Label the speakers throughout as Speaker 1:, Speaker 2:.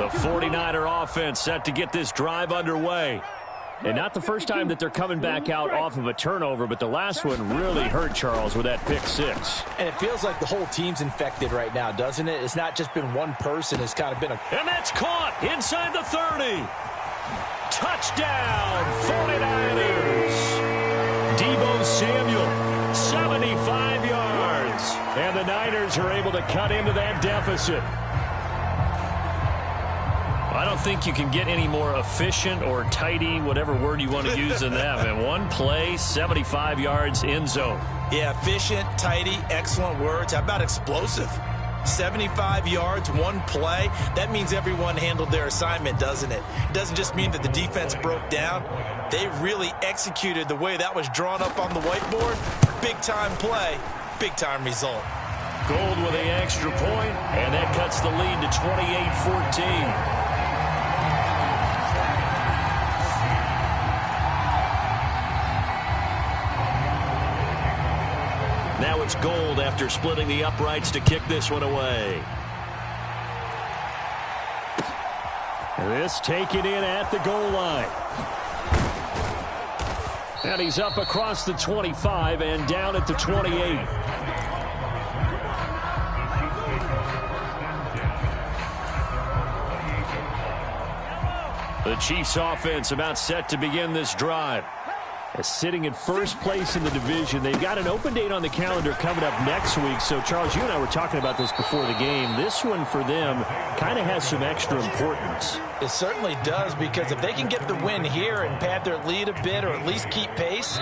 Speaker 1: The 49er offense set to get this drive underway. And not the first time that they're coming back out off of a turnover, but the last one really hurt Charles with that pick six.
Speaker 2: And it feels like the whole team's infected right now, doesn't it? It's not just been one person. It's kind of been a...
Speaker 1: And that's caught inside the 30. Touchdown, 49ers. Deebo Samuel, 75 yards. And the Niners are able to cut into that deficit. I don't think you can get any more efficient or tidy, whatever word you want to use in that. And one play, 75 yards, end zone.
Speaker 2: Yeah, efficient, tidy, excellent words. How about explosive? 75 yards, one play. That means everyone handled their assignment, doesn't it? It doesn't just mean that the defense broke down. They really executed the way that was drawn up on the whiteboard. Big-time play, big-time result.
Speaker 1: Gold with the extra point, and that cuts the lead to 28-14. Now it's Gold after splitting the uprights to kick this one away. This taken in at the goal line. And he's up across the 25 and down at the 28. The Chiefs offense about set to begin this drive. Sitting in first place in the division. They've got an open date on the calendar coming up next week. So, Charles, you and I were talking about this before the game. This one for them kind of has some extra importance.
Speaker 2: It certainly does, because if they can get the win here and pad their lead a bit or at least keep pace,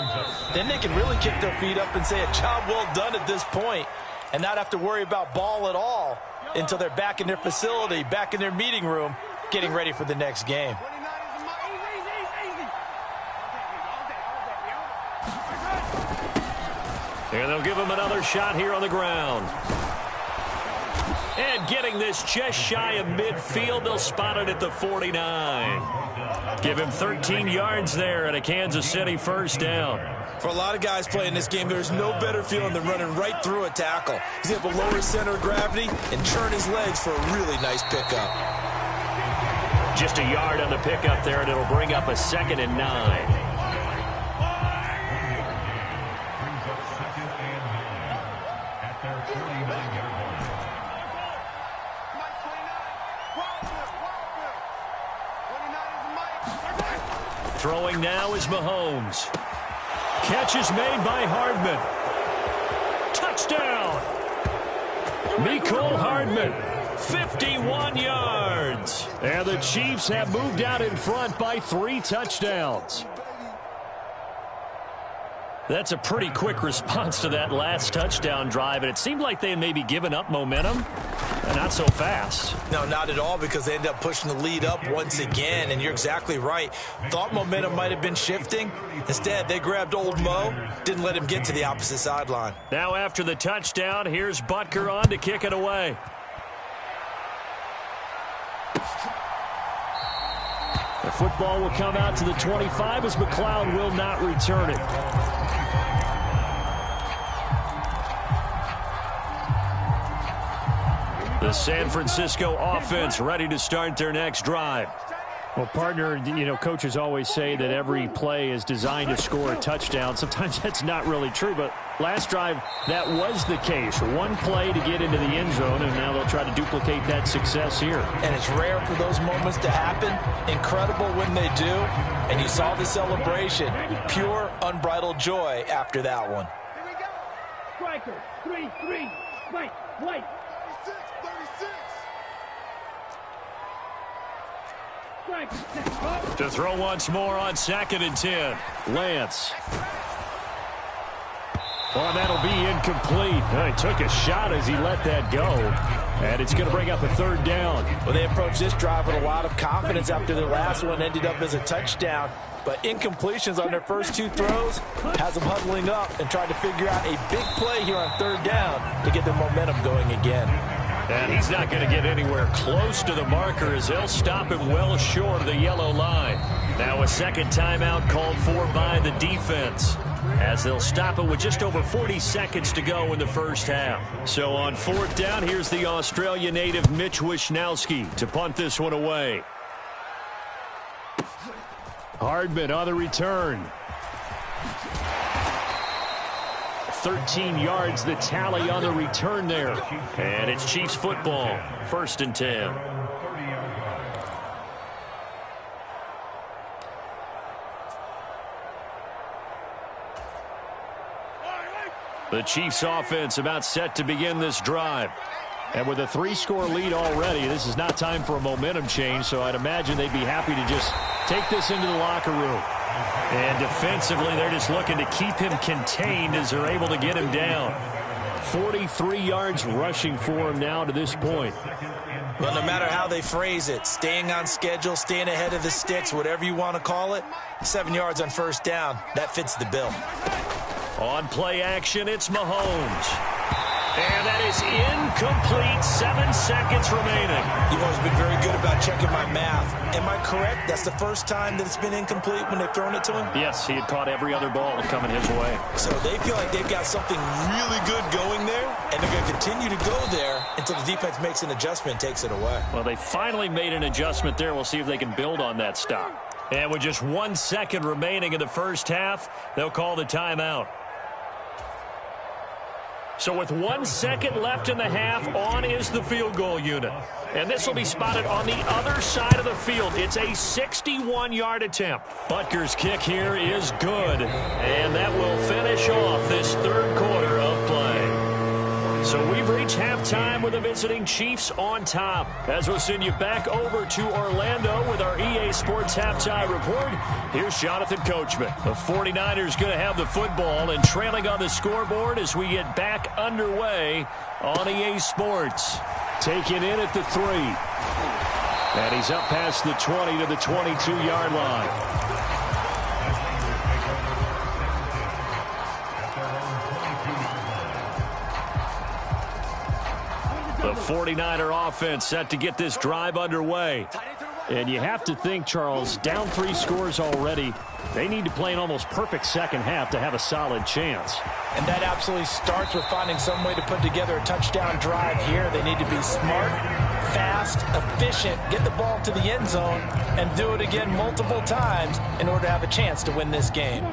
Speaker 2: then they can really kick their feet up and say a job well done at this point and not have to worry about ball at all until they're back in their facility, back in their meeting room, getting ready for the next game.
Speaker 1: And they'll give him another shot here on the ground. And getting this just shy of midfield, they'll spot it at the 49. Give him 13 yards there and a Kansas City first down.
Speaker 2: For a lot of guys playing this game, there's no better feeling than running right through a tackle. He's able to lower his center of gravity and turn his legs for a really nice pickup.
Speaker 1: Just a yard on the pickup there, and it'll bring up a 2nd and 9. Throwing now is Mahomes. Catch is made by Hardman. Touchdown! Mecole Hardman, 51 yards. And the Chiefs have moved out in front by 3 touchdowns. That's a pretty quick response to that last touchdown drive, and it seemed like they had maybe given up momentum. Not so fast.
Speaker 2: No, not at all, because they end up pushing the lead up once again, and you're exactly right. Thought momentum might have been shifting. Instead, they grabbed old Mo, didn't let him get to the opposite sideline.
Speaker 1: Now after the touchdown, here's Butker on to kick it away. The football will come out to the 25 as McLeod will not return it. The San Francisco offense ready to start their next drive. Well, partner, you know, coaches always say that every play is designed to score a touchdown. Sometimes that's not really true, but last drive, that was the case. One play to get into the end zone, and now they'll try to duplicate that success here.
Speaker 2: And it's rare for those moments to happen. Incredible when they do. And you saw the celebration. Pure, unbridled joy after that one.
Speaker 3: Here we go. Striker, 3-3, white.
Speaker 1: To throw once more on 2nd and 10. Lance. Well, that'll be incomplete. He took a shot as he let that go. And it's going to bring up a 3rd down.
Speaker 2: Well, they approached this drive with a lot of confidence after their last one ended up as a touchdown. But incompletions on their first 2 throws has them huddling up and trying to figure out a big play here on 3rd down to get their momentum going again.
Speaker 1: And he's not going to get anywhere close to the marker as they'll stop him well short of the yellow line. Now a 2nd timeout called for by the defense. as they'll stop it with just over 40 seconds to go in the first half. So on fourth down, here's the Australia native Mitch Wishnowski to punt this one away. Hardman on the return. 13 yards the tally on the return there. And it's Chiefs football. 1st and 10. The Chiefs offense about set to begin this drive. And with a 3-score lead already, this is not time for a momentum change, so I'd imagine they'd be happy to just take this into the locker room. And defensively, they're just looking to keep him contained as they're able to get him down. 43 yards rushing for him now to this point.
Speaker 2: Well, no matter how they phrase it, staying on schedule, staying ahead of the sticks, whatever you want to call it, 7 yards on first down, that fits the bill.
Speaker 1: On play action, it's Mahomes. And that is incomplete. 7 seconds remaining.
Speaker 2: You've always been very good about checking my math. Am I correct? That's the first time that it's been incomplete when they've thrown it to him?
Speaker 1: Yes, he had caught every other ball coming his way.
Speaker 2: So they feel like they've got something really good going there, and they're going to continue to go there until the defense makes an adjustment and takes it away.
Speaker 1: Well, they finally made an adjustment there. We'll see if they can build on that stop. And with just 1 second remaining in the first half, they'll call the timeout. So with 1 second left in the half, on is the field goal unit. And this will be spotted on the other side of the field. It's a 61-yard attempt. Butker's kick here is good. And that will finish off this third quarter of play. So we've reached halftime with the visiting Chiefs on top. As we'll send you back over to Orlando with our EA Sports Halftime Report, here's Jonathan Coachman. The 49ers going to have the football and trailing on the scoreboard as we get back underway on EA Sports. Taken in at the 3. And he's up past the 20 to the 22-yard line. The 49er offense set to get this drive underway. And you have to think, Charles, down 3 scores already. They need to play an almost perfect second half to have a solid chance.
Speaker 2: And that absolutely starts with finding some way to put together a touchdown drive here. They need to be smart, fast, efficient, get the ball to the end zone, and do it again multiple times in order to have a chance to win this game.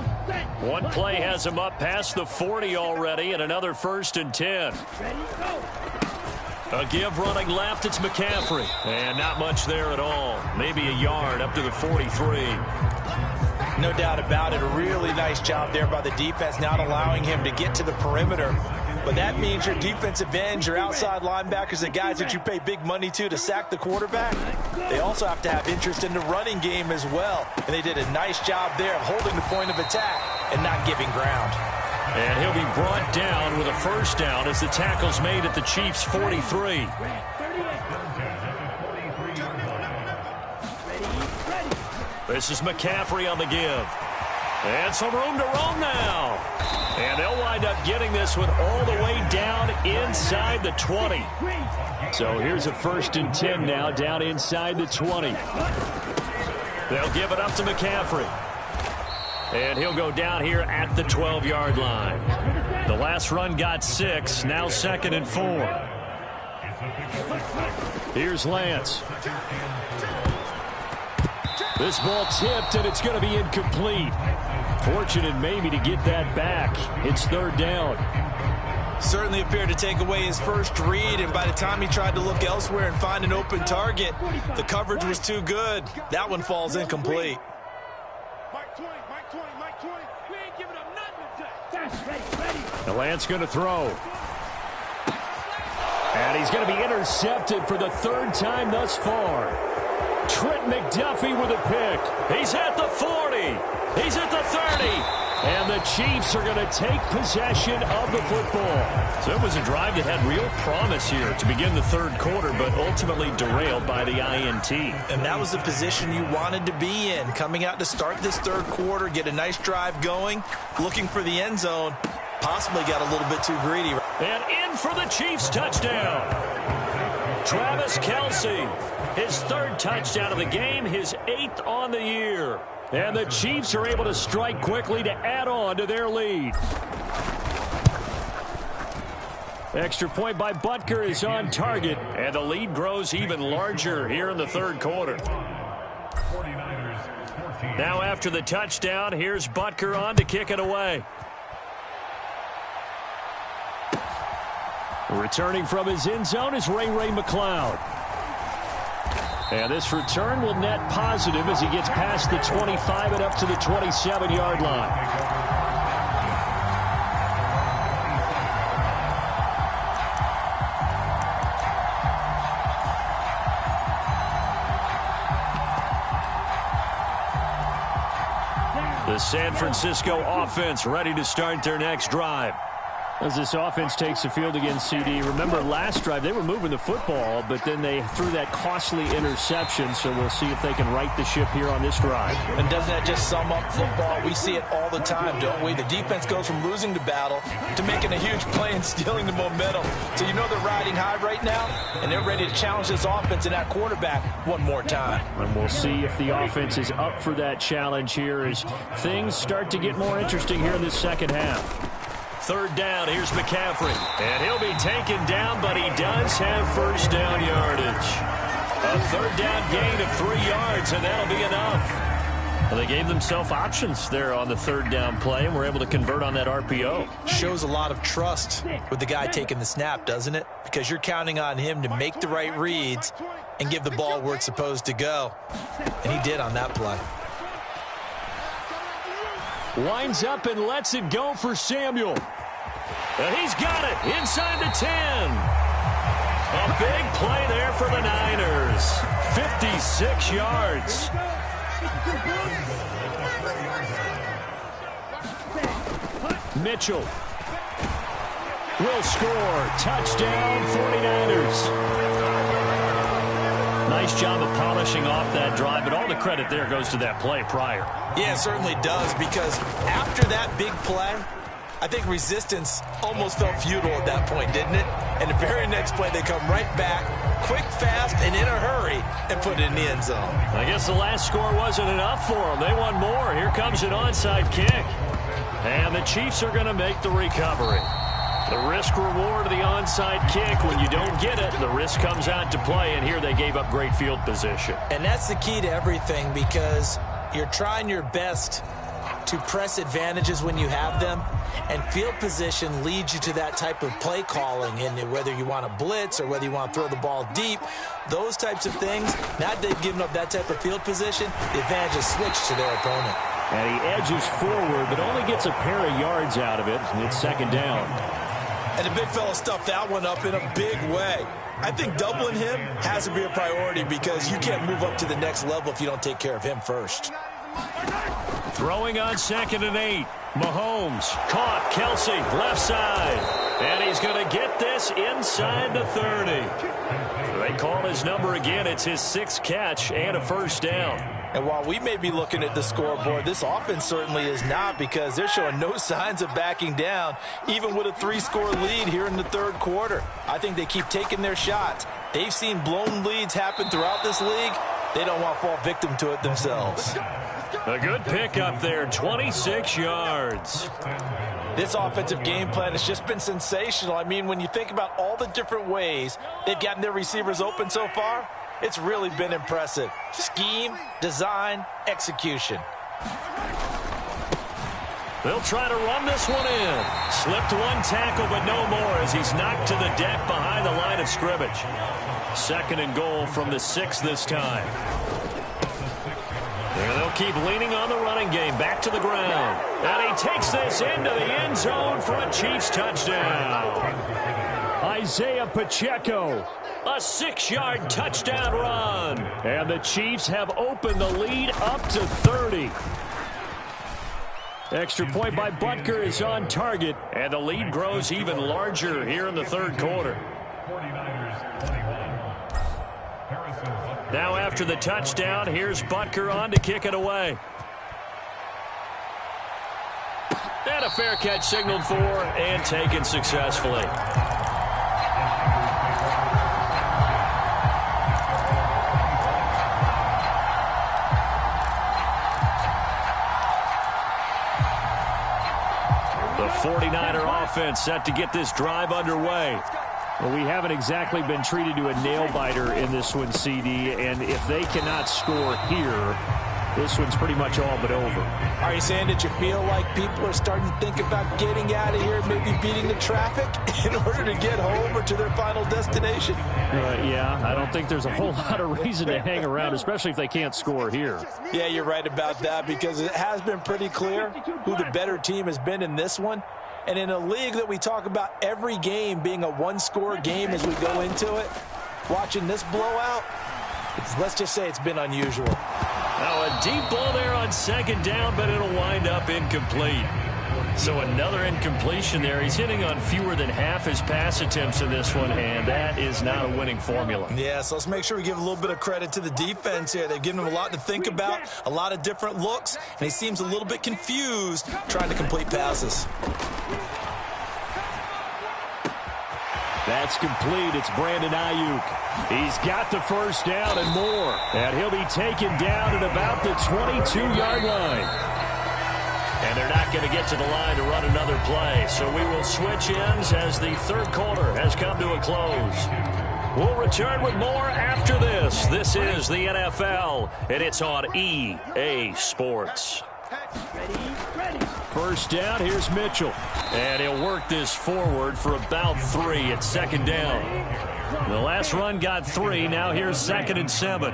Speaker 1: One play has them up past the 40 already, and another 1st and 10. A give running left, it's McCaffrey. And not much there at all. Maybe a yard up to the 43.
Speaker 2: No doubt about it. A really nice job there by the defense, not allowing him to get to the perimeter. But that means your defensive ends, your outside linebackers, the guys that you pay big money to sack the quarterback, they also have to have interest in the running game as well. And they did a nice job there of holding the point of attack and not giving ground.
Speaker 1: And he'll be brought down with a first down as the tackle's made at the Chiefs' 43. This is McCaffrey on the give. And some room to roam now. And they'll wind up getting this one all the way down inside the 20. So here's a 1st and 10 now down inside the 20. They'll give it up to McCaffrey. And he'll go down here at the 12-yard line. The last run got 6. Now 2nd and 4. Here's Lance. This ball tipped, and it's going to be incomplete. Fortunate maybe to get that back. It's 3rd down.
Speaker 2: Certainly appeared to take away his first read, and by the time he tried to look elsewhere and find an open target, the coverage was too good. That one falls incomplete.
Speaker 1: The Lance going to throw. And he's going to be intercepted for the 3rd time thus far. Trent McDuffie with a pick. He's at the 40. He's at the 30. And the Chiefs are going to take possession of the football. So it was a drive that had real promise here to begin the 3rd quarter, but ultimately derailed by the INT.
Speaker 2: And that was the position you wanted to be in, coming out to start this 3rd quarter, get a nice drive going, looking for the end zone, possibly got a little bit too greedy.
Speaker 1: And in for the Chiefs touchdown. Travis Kelce, his 3rd touchdown of the game, his 8th on the year. And the Chiefs are able to strike quickly to add on to their lead. Extra point by Butker is on target, and the lead grows even larger here in the 3rd quarter. Now after the touchdown, here's Butker on to kick it away. Returning from his end zone is Ray McCloud. And this return will net positive as he gets past the 25 and up to the 27-yard line. The San Francisco offense ready to start their next drive. As this offense takes the field against CD, remember last drive they were moving the football, but then they threw that costly interception, so we'll see if they can right the ship here on this drive.
Speaker 2: And doesn't that just sum up football? We see it all the time, don't we? The defense goes from losing the battle to making a huge play and stealing the momentum. So you know they're riding high right now, and they're ready to challenge this offense and that quarterback one more time.
Speaker 1: And we'll see if the offense is up for that challenge here as things start to get more interesting here in this second half. 3rd down, here's McCaffrey. And he'll be taken down, but he does have 1st down yardage. A 3rd down gain of 3 yards, and that'll be enough. Well, they gave themselves options there on the 3rd down play, and were able to convert on that RPO.
Speaker 2: Shows a lot of trust with the guy taking the snap, doesn't it? Because you're counting on him to make the right reads and give the ball where it's supposed to go. And he did on that play.
Speaker 1: Winds up and lets it go for Samuel. And he's got it inside the 10. A big play there for the Niners. 56 yards. Mitchell will score. Touchdown, 49ers. Nice job of polishing off that drive, but all the credit there goes to that play prior.
Speaker 2: Yeah, it certainly does, because after that big play, I think resistance almost felt futile at that point, didn't it? And the very next play, they come right back, quick, fast, and in a hurry, and put it in the end zone.
Speaker 1: I guess the last score wasn't enough for them. They want more. Here comes an onside kick. And the Chiefs are going to make the recovery. The risk-reward of the onside kick, when you don't get it, the risk comes out to play, and here they gave up great field position.
Speaker 2: And that's the key to everything, because you're trying your best to press advantages when you have them, and field position leads you to that type of play calling, and whether you want to blitz or whether you want to throw the ball deep, those types of things, now that they've given up that type of field position, the advantage is switched to their opponent.
Speaker 1: And he edges forward, but only gets a pair of yards out of it, and it's 2nd down.
Speaker 2: And the big fella stuffed that one up in a big way. I think doubling him has to be a priority, because you can't move up to the next level if you don't take care of him first.
Speaker 1: Throwing on 2nd and 8. Mahomes caught. Kelce left side. And he's going to get this inside the 30. They call his number again. It's his 6th catch and a 1st down.
Speaker 2: And while we may be looking at the scoreboard, this offense certainly is not, because they're showing no signs of backing down, even with a 3-score lead here in the 3rd quarter. I think they keep taking their shots. They've seen blown leads happen throughout this league. They don't want to fall victim to it themselves.
Speaker 1: A good pick up there, 26 yards.
Speaker 2: This offensive game plan has just been sensational. I mean, when you think about all the different ways they've gotten their receivers open so far, it's really been impressive. Scheme, design, execution.
Speaker 1: They'll try to run this one in. Slipped one tackle, but no more, as he's knocked to the deck behind the line of scrimmage. 2nd and goal from the 6 this time. There they'll keep leaning on the running game. Back to the ground. And he takes this into the end zone for a Chiefs touchdown. Isaiah Pacheco. A 6-yard touchdown run. And the Chiefs have opened the lead up to 30. Extra point by Butker is on target. And the lead grows even larger here in the 3rd quarter. Now after the touchdown, here's Butker on to kick it away. And a fair catch signaled for and taken successfully. 49er offense set to get this drive underway. Well, we haven't exactly been treated to a nail-biter in this one, CD, and if they cannot score here, this one's pretty much all but over.
Speaker 2: Are you saying that you feel like people are starting to think about getting out of here, maybe beating the traffic in order to get home or to their final destination?
Speaker 1: Yeah, I don't think there's a whole lot of reason to hang around, especially if they can't score here.
Speaker 2: Yeah, you're right about that, because it has been pretty clear who the better team has been in this one. And in a league that we talk about every game being a one-score game as we go into it, watching this blowout, let's just say it's been unusual.
Speaker 1: Now a deep ball there on second down, but it'll wind up incomplete. So another incompletion there. He's hitting on fewer than half his pass attempts in this one, and that is not a winning formula.
Speaker 2: Yeah, so let's make sure we give a little bit of credit to the defense here. They've given him a lot to think about, a lot of different looks, and he seems a little bit confused trying to complete passes.
Speaker 1: That's complete. It's Brandon Ayuk. He's got the first down and more. And he'll be taken down at about the 22-yard line. And they're not going to get to the line to run another play. So we will switch ends as the third quarter has come to a close. We'll return with more after this. This is the NFL, and it's on EA Sports. First down, here's Mitchell. And he'll work this forward for about 3 at second down. The last run got 3. Now here's 2nd and 7.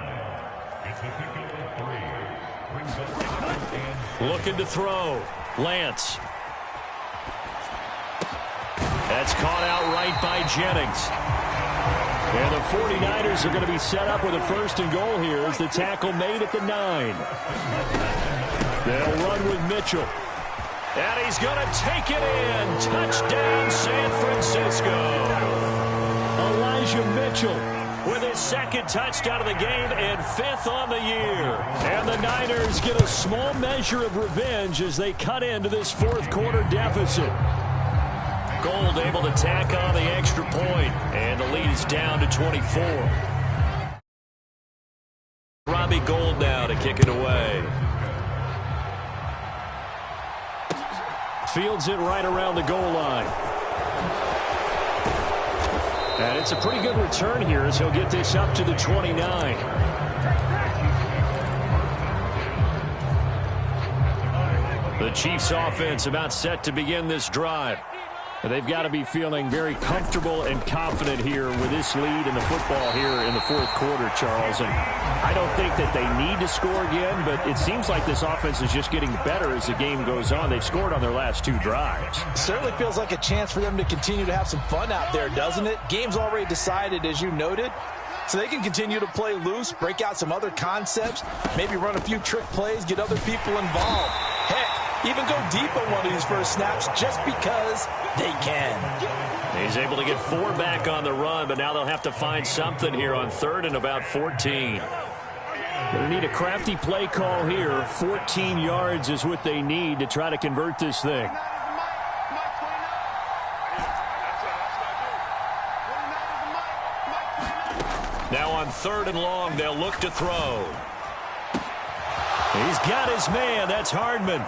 Speaker 1: Looking to throw. Lance. That's caught out right by Jennings. And the 49ers are going to be set up with a 1st and goal here as the tackle made at the 9. They'll run with Mitchell. And he's going to take it in. Touchdown, San Francisco. Elijah Mitchell with his 2nd touchdown of the game and 5th on the year. And the Niners get a small measure of revenge as they cut into this 4th quarter deficit. Gold able to tack on the extra point, and the lead is down to 24. Robbie Gould now to kick it away. Fields it right around the goal line. And it's a pretty good return here as he'll get this up to the 29. The Chiefs offense about set to begin this drive. They've got to be feeling very comfortable and confident here with this lead in the football here in the 4th quarter, Charles. And I don't think that they need to score again, but it seems like this offense is just getting better as the game goes on. They've scored on their last 2 drives.
Speaker 2: Certainly feels like a chance for them to continue to have some fun out there, doesn't it? Game's already decided, as you noted. So they can continue to play loose, break out some other concepts, maybe run a few trick plays, get other people involved. Heck, even go deep on one of these first snaps just because they can.
Speaker 1: He's able to get 4 back on the run, but now they'll have to find something here on 3rd and about 14. They need a crafty play call here. 14 yards is what they need to try to convert this thing. Now on 3rd and long, they'll look to throw. He's got his man. That's Hardman.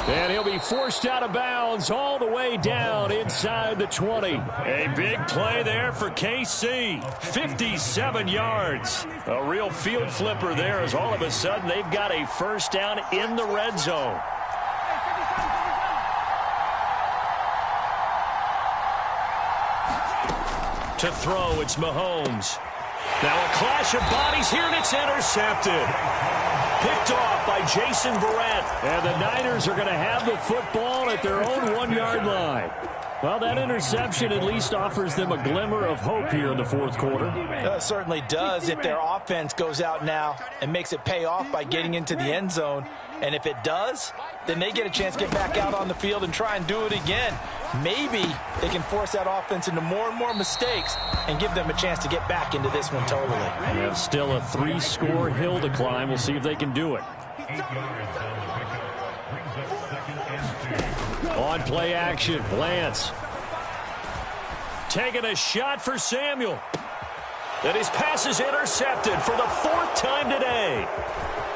Speaker 1: And he'll be forced out of bounds all the way down inside the 20. A big play there for KC. 57 yards. A real field flipper there as all of a sudden they've got a first down in the red zone. To throw, it's Mahomes. Now a clash of bodies here, and it's intercepted. Picked off by Jason Verrett. And the Niners are going to have the football at their own 1-yard line. Well, that interception at least offers them a glimmer of hope here in the 4th quarter.
Speaker 2: It certainly does if their offense goes out now and makes it pay off by getting into the end zone. And if it does, then they get a chance to get back out on the field and try and do it again. Maybe they can force that offense into more and more mistakes and give them a chance to get back into this one totally.
Speaker 1: They have still a 3-score hill to climb. We'll see if they can do it. On play action, Lance. Taking a shot for Samuel. And his pass is intercepted for the 4th time today.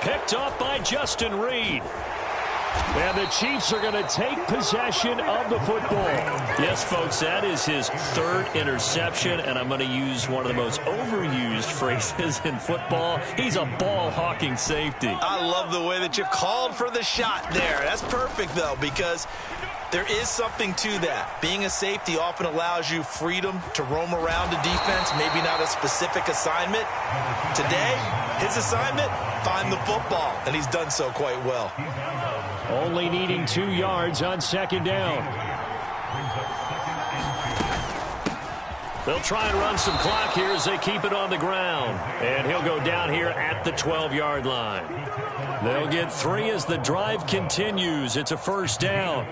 Speaker 1: Picked off by Justin Reed. And the Chiefs are going to take possession of the football.
Speaker 2: Yes, folks, that is his third interception, and I'm going to use one of the most overused phrases in football. He's a ball-hawking safety. I love the way that you called for the shot there. That's perfect, though, because there is something to that. Being a safety often allows you freedom to roam around a defense, maybe not a specific assignment. Today, his assignment, find the football, and he's done so quite well.
Speaker 1: Only needing 2 yards on second down. They'll try and run some clock here as they keep it on the ground. And he'll go down here at the 12-yard line. They'll get 3 as the drive continues. It's a first down.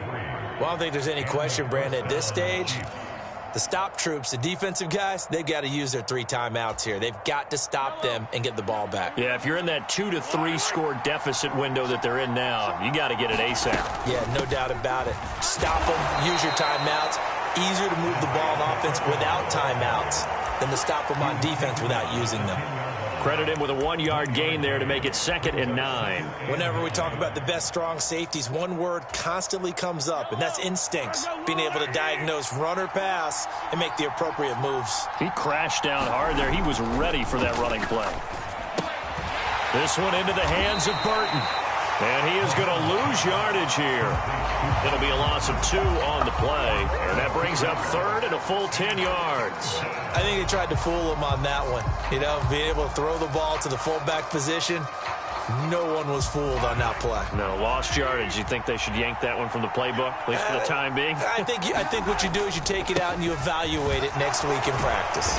Speaker 2: Well, I don't think there's any question, Brandon, at this stage. The stop troops, the defensive guys, they've got to use their 3 timeouts here. They've got to stop them and get the ball back.
Speaker 1: Yeah, if you're in that 2 to 3 score deficit window that they're in now, you got to get it ASAP.
Speaker 2: Yeah, no doubt about it. Stop them, use your timeouts. Easier to move the ball on offense without timeouts than to stop them on defense without using them.
Speaker 1: Credit him with a 1-yard gain there to make it 2nd and 9.
Speaker 2: Whenever we talk about the best strong safeties, one word constantly comes up, and that's instincts. Being able to diagnose run or pass and make the appropriate moves.
Speaker 1: He crashed down hard there. He was ready for that running play. This one into the hands of Burton. And he is going to lose yardage here. It'll be a loss of 2 on the play. And that brings up 3rd and a full 10 yards.
Speaker 2: I think they tried to fool him on that one. You know, being able to throw the ball to the fullback position. No one was fooled on that play.
Speaker 1: No, lost yardage. You think they should yank that one from the playbook, at least for the time being?
Speaker 2: I think what you do is you take it out and you evaluate it next week in practice.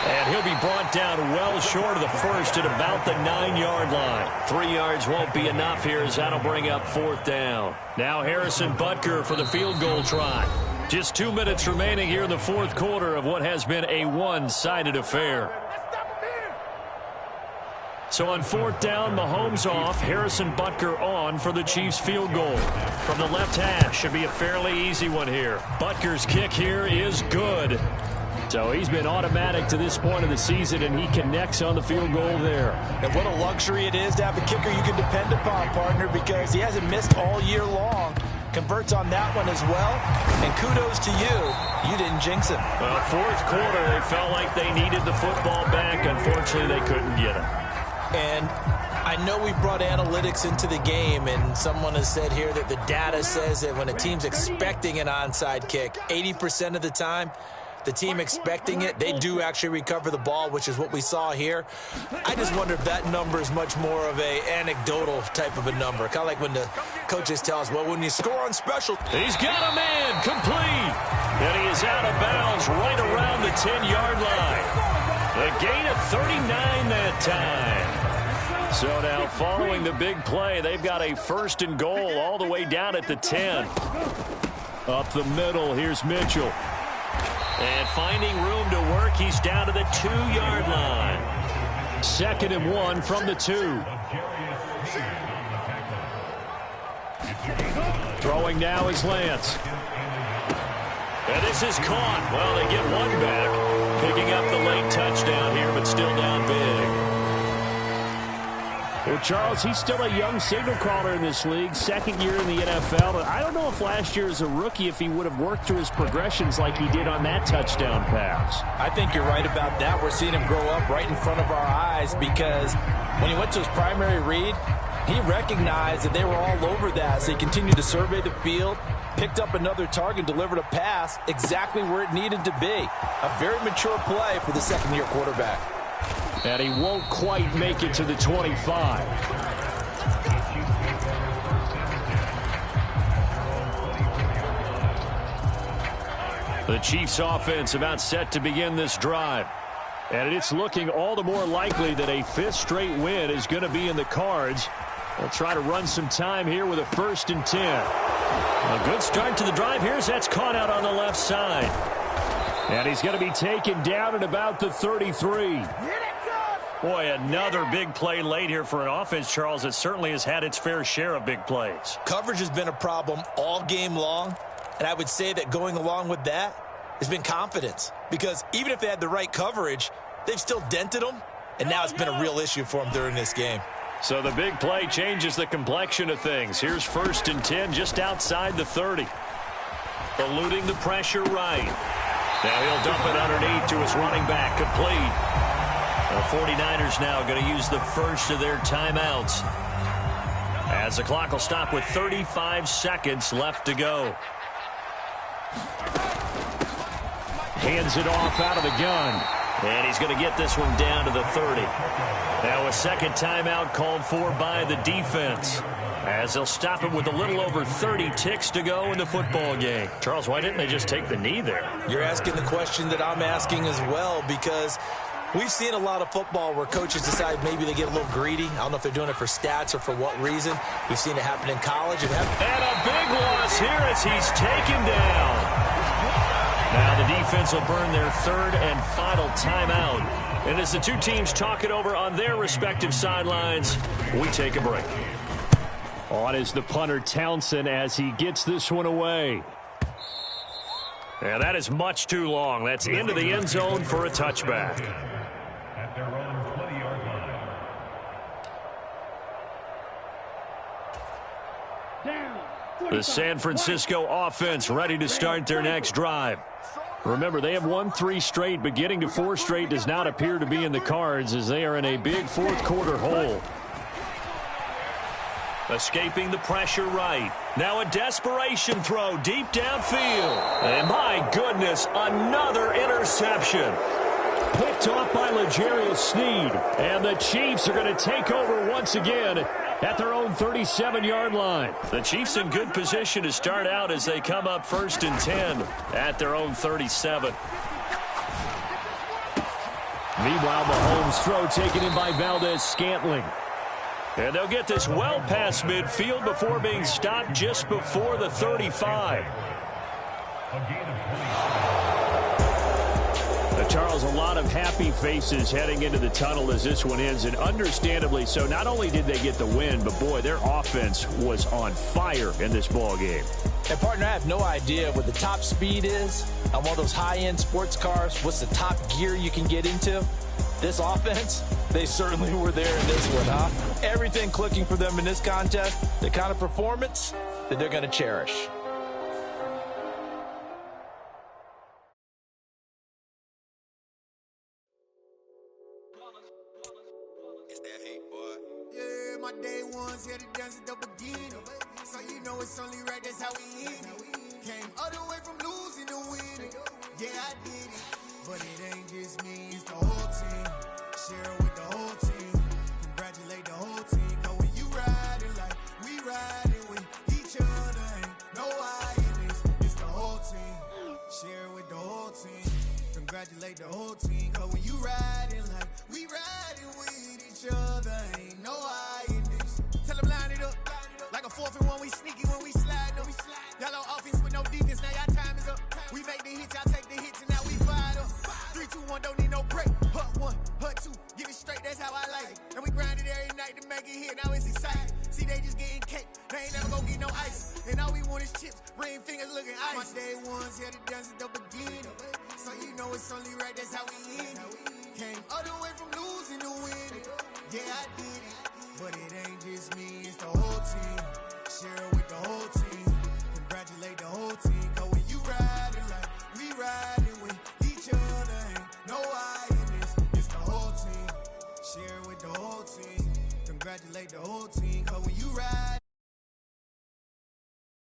Speaker 1: And he'll be brought down well short of the first at about the 9-yard line. 3 yards won't be enough here as that'll bring up 4th down. Now Harrison Butker for the field goal try. Just 2 minutes remaining here in the 4th quarter of what has been a one-sided affair. So on 4th down, Mahomes off, Harrison Butker on for the Chiefs field goal. From the left hash, should be a fairly easy one here. Butker's kick here is good. So he's been automatic to this point of the season, and he connects on the field goal there.
Speaker 2: And what a luxury it is to have a kicker you can depend upon, partner, because he hasn't missed all year long. Converts on that one as well. And kudos to you. You didn't jinx him.
Speaker 1: Well, 4th quarter, they felt like they needed the football back. Unfortunately, they couldn't get it.
Speaker 2: And I know we brought analytics into the game, and someone has said here that the data says that when a team's expecting an onside kick, 80% of the time, the team expecting it, they do actually recover the ball, which is what we saw here. I just wonder if that number is much more of a anecdotal type of a number. Kind of like when the coaches tell us, well, when you score on special.
Speaker 1: He's got a man complete. And he is out of bounds right around the 10-yard line. A gain of 39 that time. So now following the big play, they've got a 1st and goal all the way down at the 10. Up the middle, here's Mitchell. And finding room to work, he's down to the 2-yard line. 2nd and 1 from the 2. Throwing now is Lance. And this is caught. Well, they get one back. Picking up the late touchdown here, but still down big. Well, Charles, he's still a young signal caller in this league, 2nd year in the NFL. But I don't know if last year as a rookie, if he would have worked through his progressions like he did on that touchdown pass.
Speaker 2: I think you're right about that. We're seeing him grow up right in front of our eyes because when he went to his primary read, he recognized that they were all over that. So he continued to survey the field, picked up another target, delivered a pass exactly where it needed to be. A very mature play for the 2nd-year quarterback.
Speaker 1: And he won't quite make it to the 25. The Chiefs offense about set to begin this drive. And it's looking all the more likely that a 5th straight win is going to be in the cards. They'll try to run some time here with a 1st and 10. A good start to the drive. Here's that's caught out on the left side. And he's going to be taken down at about the 33. Boy, another big play late here for an offense, Charles, that certainly has had its fair share of big plays.
Speaker 2: Coverage has been a problem all game long, and I would say that going along with that has been confidence. Because even if they had the right coverage, they've still dented them, and now it's been a real issue for them during this game.
Speaker 1: So the big play changes the complexion of things. Here's 1st and 10 just outside the 30. Eluding the pressure right. Now he'll dump it underneath to his running back. Complete. The 49ers now going to use the first of their timeouts, as the clock will stop with 35 seconds left to go. Hands it off out of the gun. And he's going to get this one down to the 30. Now a second timeout called for by the defense, as they'll stop it with a little over 30 ticks to go in the football game. Charles, why didn't they just take the knee there?
Speaker 2: You're asking the question that I'm asking as well, because we've seen a lot of football where coaches decide maybe they get a little greedy. I don't know if they're doing it for stats or for what reason. We've seen it happen in college. And
Speaker 1: a big loss here as he's taken down. Now the defense will burn their 3rd and final timeout. And as the two teams talk it over on their respective sidelines, we take a break. On is the punter, Townsend, as he gets this one away. Yeah, that is much too long. That's into the end zone for a touchback.
Speaker 4: At their own 20-yard line.
Speaker 1: The San Francisco offense ready to start their next drive. Remember, they have won 3 straight, but getting to 4 straight does not appear to be in the cards, as they are in a big 4th quarter hole. Escaping the pressure right. Now a desperation throw deep downfield. And my goodness, another interception. Picked off by L'Jarius Sneed. And the Chiefs are going to take over once again at their own 37-yard line. The Chiefs in good position to start out as they come up 1st and 10 at their own 37. Meanwhile, Mahomes' throw taken in by Valdez-Scantling. And they'll get this well past midfield before being stopped just before the 35. Charles, a lot of happy faces heading into the tunnel as this one ends, and understandably so. Not only did they get the win, but boy, their offense was on fire in this ball game.
Speaker 2: And partner, I have no idea what the top speed is on one of those high-end sports cars. What's the top gear you can get into? This offense, they certainly were there in this one, huh? Everything clicking for them in this contest, the kind of performance that they're going to cherish.
Speaker 5: Day ones here to dance at the beginning, so you know it's only right, that's how we end it. Came all the way from losing to winning. Yeah, I did it, but it ain't just me, it's the whole team. Share it with the whole team. Congratulate the whole team, cause when you riding like we riding with each other, ain't no I in this, it's the whole team. Share it with the whole team. Congratulate the whole team, cause when you riding like we riding with each other, ain't no I in this. Tell them line it up, like a 4th and 1, we sneaky when we slide up. Y'all on offense with no defense, now y'all time is up. We make the hits, y'all take the hits, and now we fired up. 3, 2, 1, don't need no break. Hut 1, hut 2, get it straight, that's how I like it. And we grind it every night to make it hit, now it's exciting. See, they just getting cake, they ain't never gonna get no ice. And all we want is chips, ring fingers looking ice. My day ones here to dance at the beginning, so you know it's only right, that's how we end it. Came all the way from losing to winning. Yeah, I did it, but it ain't just me, it's the whole team. Share it with the whole team. Congratulate the whole team, cause when you riding like we riding with each other, ain't no I in this, it's the whole team. Share it with the whole team. Congratulate the whole team, cause when you ride.